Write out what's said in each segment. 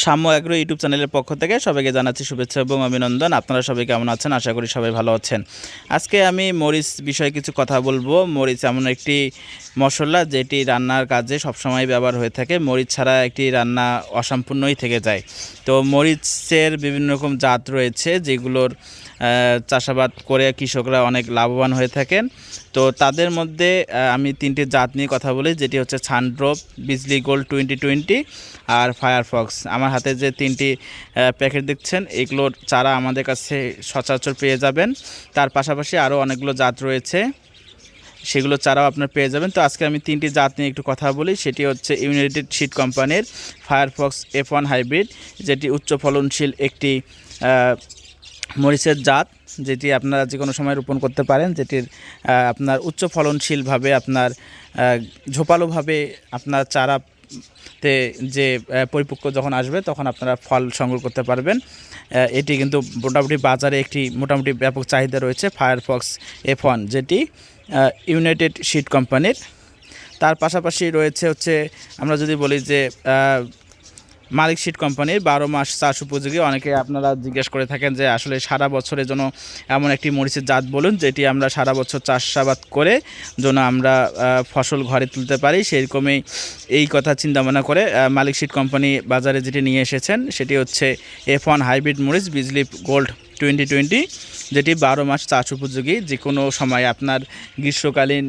সাম্য agro YouTube চ্যানেলের পক্ষ থেকে সবাইকে জানাচ্ছি শুভেচ্ছা এবং অভিনন্দন। আপনারা সবাই কেমন আছেন? আশা করি সবাই ভালো আছেন। আজকে আমি মরিচ বিষয়ে কিছু কথা বলবো। মরিচ এমন একটি মশলা যেটি রান্নার কাজে সবসময় ব্যবহার হয়ে থাকে। মরিচ ছাড়া একটি রান্না অসম্পূর্ণই থেকে যায়। তো মরিচের বিভিন্ন রকম জাত রয়েছে যেগুলোর চাষাবাদ করে কৃষকরা অনেক লাভবান হয়ে থাকেন। তো তাদের মধ্যে আমি তিনটি জাত নিয়ে কথা বলি, যেটি হচ্ছে সানড্রপ, বিজলি গোল্ড 2020 আর ফায়ারফক্স। আমার হাতে যে তিনটি প্যাকেট দেখছেন, এগুলোর চারা আমাদের কাছে সচরাচর পেয়ে যাবেন। তার পাশাপাশি আরও অনেকগুলো জাত রয়েছে, সেগুলো চারাও আপনার পেয়ে যাবেন। তো আজকে আমি তিনটি জাত নিয়ে একটু কথা বলি। সেটি হচ্ছে ইউনাইটেড সিড কোম্পানির ফায়ারফক্স F1 হাইব্রিড, যেটি উচ্চ ফলনশীল একটি মরিচের জাত, যেটি আপনারা যে কোনো সময় রোপণ করতে পারেন, যেটির আপনার উচ্চ ফলনশীলভাবে আপনার ঝোপালোভাবে আপনার চারাতে যে পরিপক্ক যখন আসবে তখন আপনারা ফল সংগ্রহ করতে পারবেন। এটি কিন্তু মোটামুটি বাজারে একটি মোটামুটি ব্যাপক চাহিদা রয়েছে ফায়ারফক্স F1, যেটি ইউনাইটেড সিড কোম্পানির। তার পাশাপাশি রয়েছে হচ্ছে আমরা যদি বলি যে মালিক সিড কোম্পানির 12 মাস চাষ উপযোগী। অনেকে আপনারা জিজ্ঞেস করে থাকেন যে আসলে সারা বছরের জন্য এমন একটি মরিচের জাত বলুন যেটি আমরা সারা বছর চাষাবাদ করে যেন আমরা ফসল ঘরে তুলতে পারি। সেরকমই এই কথা চিন্তা ভাবনা করে মালিক সিড কোম্পানি বাজারে যেটি নিয়ে এসেছেন সেটি হচ্ছে F1 হাইব্রিড মরিচ বিজলি গোল্ড 2020, যেটি 12 মাস চাষ উপযোগী। যে কোনো সময় আপনার গ্রীষ্মকালীন,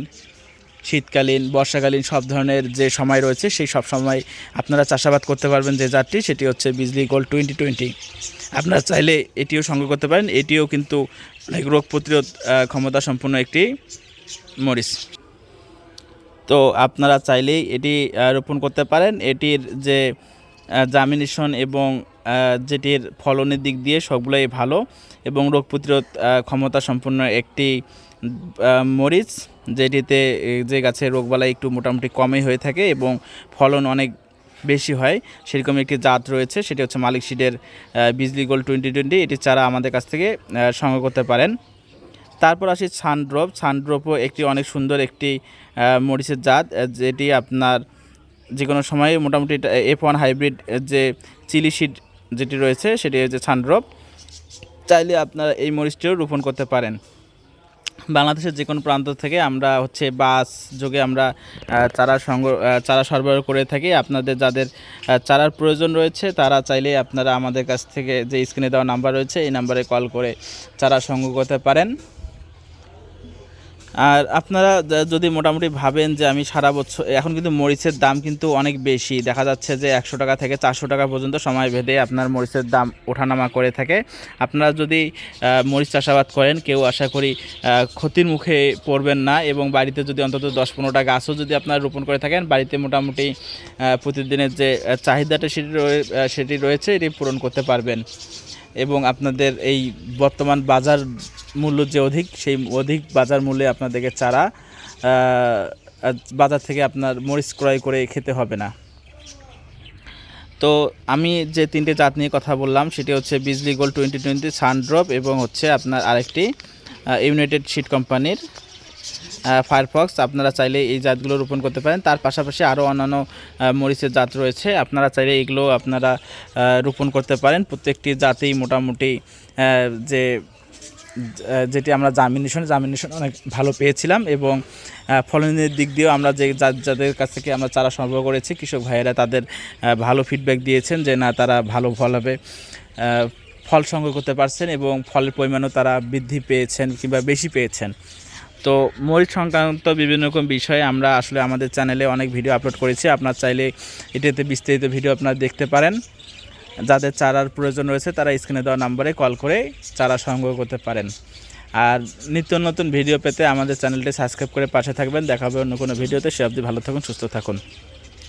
শীতকালীন, বর্ষাকালীন সব ধরনের যে সময় রয়েছে সেই সব সময় আপনারা চাষাবাদ করতে পারবেন। যে জাতটি সেটি হচ্ছে বিজলি গোল্ড 2020। আপনারা চাইলে এটিও সংগ্রহ করতে পারেন। এটিও কিন্তু অনেক রোগ প্রতিরোধ ক্ষমতা সম্পন্ন একটি মরিচ। তো আপনারা চাইলেই এটি রোপণ করতে পারেন। এটির যে জার্মিনেশন এবং যেটির ফলনের দিক দিয়ে সবগুলোই ভালো এবং রোগ প্রতিরোধ ক্ষমতা সম্পন্ন একটি মরিচ, যেটিতে যে গাছের রোগবালাই একটু মোটামুটি কমই হয়ে থাকে এবং ফলন অনেক বেশি হয়। সেরকম একটি জাত রয়েছে, সেটি হচ্ছে মালিক সিডের বিজলি গোল্ড 2020। এটি চারা আমাদের কাছ থেকে সংগ্রহ করতে পারেন। তারপর আসি সানড্রপ। সানড্রপও একটি অনেক সুন্দর একটি মরিচের জাত, যেটি আপনার যে কোনো সময় মোটামুটি F1 হাইব্রিড যে চিলি সিড যেটি রয়েছে সেটি হচ্ছে সানড্রপ। চাইলে আপনারা এই মরিচটিও রোপণ করতে পারেন। বাংলাদেশের যে কোনো প্রান্ত থেকে আমরা হচ্ছে বাস যোগে আমরা চারা সরবরাহ করে থাকি। আপনাদের যাদের চারার প্রয়োজন রয়েছে তারা চাইলে আপনারা আমাদের কাছ থেকে যে স্ক্রিনে দেওয়া নাম্বার রয়েছে এই নাম্বারে কল করে চারা সংগ্রহ করতে পারেন। আর আপনারা যদি মোটামুটি ভাবেন যে আমি সারা বছর, এখন কিন্তু মরিচের দাম কিন্তু অনেক বেশি, দেখা যাচ্ছে যে 100 টাকা থেকে 400 টাকা পর্যন্ত সময় ভেদে আপনার মরিচের দাম ওঠানামা করে থাকে। আপনারা যদি মরিচ চাষাবাদ করেন, কেউ আশা করি ক্ষতির মুখে পড়বেন না এবং বাড়িতে যদি অন্তত 10-15টা গাছও যদি আপনারা রোপণ করে থাকেন, বাড়িতে মোটামুটি প্রতিদিনের যে চাহিদাটা সেটি রয়েছে এটি পূরণ করতে পারবেন। এবং আপনাদের এই বর্তমান বাজার মূল্য যে অধিক, সেই অধিক বাজার মূল্যে আপনাদেরকে চারা বাজার থেকে আপনার মরিচ ক্রয় করে খেতে হবে না। তো আমি যে তিনটে জাত নিয়ে কথা বললাম সেটি হচ্ছে বিজলি গোল্ড 2020, সানড্রপ এবং হচ্ছে আপনার আরেকটি ইউনাইটেড সিড কোম্পানির ফায়ারফক্স। আপনারা চাইলে এই জাতগুলো রোপণ করতে পারেন। তার পাশাপাশি আরও অন্যান্য মরিচের জাত রয়েছে, আপনারা চাইলে এগুলো আপনারা রোপণ করতে পারেন। প্রত্যেকটি জাতেই মোটামুটি যেটি আমরা জার্মিনেশন অনেক ভালো পেয়েছিলাম এবং ফলনের দিক দিয়েও আমরা যাদের কাছ থেকে আমরা চারা সংগ্রহ করেছি, কৃষক ভাইয়েরা তাদের ভালো ফিডব্যাক দিয়েছেন যে না, তারা ভালো ফলভাবে ফল সংগ্রহ করতে পারছেন এবং ফলের পরিমাণও তারা বৃদ্ধি পেয়েছেন কিংবা বেশি পেয়েছেন। তো মরিচ সংক্রান্ত বিভিন্ন রকম বিষয়ে আমরা আসলে আমাদের চ্যানেলে অনেক ভিডিও আপলোড করেছি। আপনার চাইলে এটাতে বিস্তারিত ভিডিও আপনারা দেখতে পারেন। যাদের চারার প্রয়োজন রয়েছে তারা স্ক্রিনে দেওয়া নাম্বারে কল করে চারা সংগ্রহ করতে পারেন। আর নিত্য নতুন ভিডিও পেতে আমাদের চ্যানেলটি সাবস্ক্রাইব করে পাশে থাকবেন। দেখা হবে অন্য কোনো ভিডিওতে। সে অবধি ভালো থাকুন, সুস্থ থাকুন।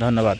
ধন্যবাদ।